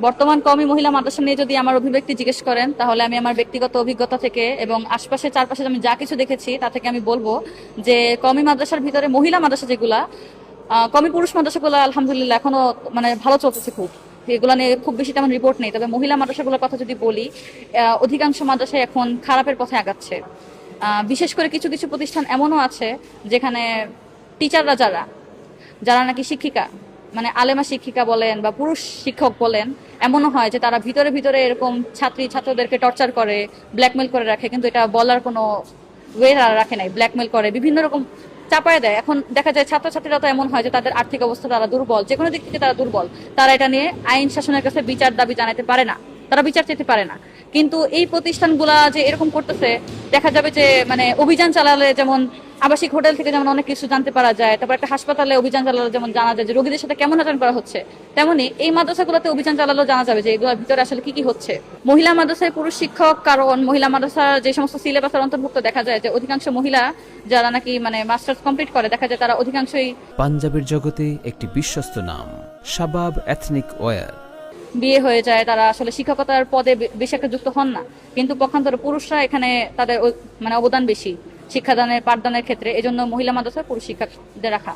বর্তমান কওমি মহিলা মাদ্রাসা নিয়ে যদি আমার অভিব্যক্তি জিজ্ঞেস করেন, তাহলে আমি আমার ব্যক্তিগত অভিজ্ঞতা থেকে এবং আশপাশে চারপাশে আমি যা কিছু দেখেছি তা থেকে আমি বলবো যে কওমি মাদ্রাসার ভিতরে মহিলা মাদ্রাসা যেগুলা, কওমি পুরুষ মাদ্রাসাগুলো আলহামদুলিল্লাহ এখনো মানে ভালো চলতেছে খুব। এগুলো নিয়ে খুব বেশি তেমন রিপোর্ট নেই, তবে মহিলা মাদ্রাসাগুলোর কথা যদি বলি, অধিকাংশ মাদ্রাসায় এখন খারাপের পথে আগাচ্ছে। বিশেষ করে কিছু কিছু প্রতিষ্ঠান এমনও আছে যেখানে টিচাররা যারা যারা নাকি শিক্ষিকা, মানে আলেমা শিক্ষিকা বলেন বা পুরুষ শিক্ষক বলেন, এমনও হয় যে তারা ভিতরে ভিতরে এরকম ছাত্রদেরকে টর্চার করে, ব্ল্যাকমেল করে রাখে, কিন্তু এটা বলার কোনো ওয়ে তারা রাখে নাই, ব্ল্যাকমেল করে বিভিন্ন রকম চাপায় দেয়। এখন দেখা যায় ছাত্রছাত্রীরা তো এমন হয় যে তাদের আর্থিক অবস্থা তারা দুর্বল, যে কোনো দিক থেকে তারা দুর্বল, তারা এটা নিয়ে আইন শাসনের কাছে বিচার দাবি জানাতে পারে না, তারা বিচার চাইতে পারে না। কিন্তু এই প্রতিষ্ঠানগুলা যে এরকম করতেছে, দেখা যাবে যে মানে অভিযান চালালে যেমন আবাসিক হোটেল থেকে যেমন অনেক কিছু জানতে পারা যায়, তারপর একটা হাসপাতালে অভিযান চালালে যেমন জানা যায় যে রোগীদের সাথে কেমন আচরণ করা হচ্ছে, তেমনি এই মাদ্রাসাগুলোতে অভিযান চালালেও জানা যাবে যে এগুলোর ভিতরে আসলে কি কি হচ্ছে। মহিলা মাদ্রাসায় পুরুষ শিক্ষক, কারণ মহিলা মাদ্রাসার যে সমস্ত সিলেবাসের অন্তর্ভুক্ত দেখা যায় যে অধিকাংশ মহিলা যারা নাকি মানে মাস্টার্স কমপ্লিট করে, দেখা যায় তারা অধিকাংশই পাঞ্জাবের জগতে একটি বিশ্বস্ত নাম শাবাব এথনিক ওয়্যার। বিয়ে হয়ে যায়, তারা আসলে শিক্ষকতার পদে বেশি একটা যুক্ত হন না, কিন্তু পক্ষান্তরে পুরুষরা এখানে তাদের মানে অবদান বেশি শিক্ষাদানের পাঠদানের ক্ষেত্রে। এজন্য মহিলা মাদ্রাসায় পুরুষ শিক্ষকদের রাখা।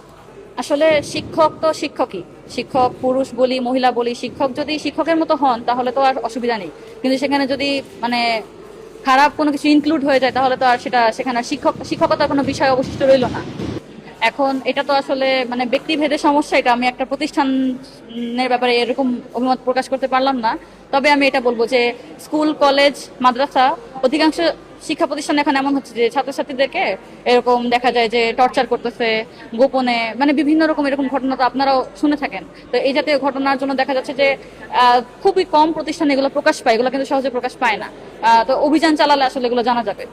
আসলে শিক্ষক তো শিক্ষকই, শিক্ষক পুরুষ বলি মহিলা বলি, শিক্ষক যদি শিক্ষকের মতো হন তাহলে তো আর অসুবিধা নেই, কিন্তু সেখানে যদি মানে খারাপ কোনো কিছু ইনক্লুড হয়ে যায় তাহলে তো আর সেখানে শিক্ষকতার কোনো বিষয় অবশিষ্ট রইল না। এখন এটা তো আসলে মানে ব্যক্তিভেদে সমস্যা, এটা আমি একটা প্রতিষ্ঠানের ব্যাপারে এরকম অভিমত প্রকাশ করতে পারলাম না। তবে আমি এটা বলবো যে স্কুল কলেজ মাদ্রাসা অধিকাংশ শিক্ষা প্রতিষ্ঠান এখন এমন হচ্ছে যে ছাত্রছাত্রীদেরকে এরকম দেখা যায় যে টর্চার করতেছে গোপনে, মানে বিভিন্ন রকম এরকম ঘটনা তো আপনারাও শুনে থাকেন। তো এই জাতীয় ঘটনার জন্য দেখা যাচ্ছে যে খুবই কম প্রতিষ্ঠানে এগুলো প্রকাশ পায়, এগুলো কিন্তু সহজে প্রকাশ পায় না। তো অভিযান চালালে আসলে এগুলো জানা যাবে।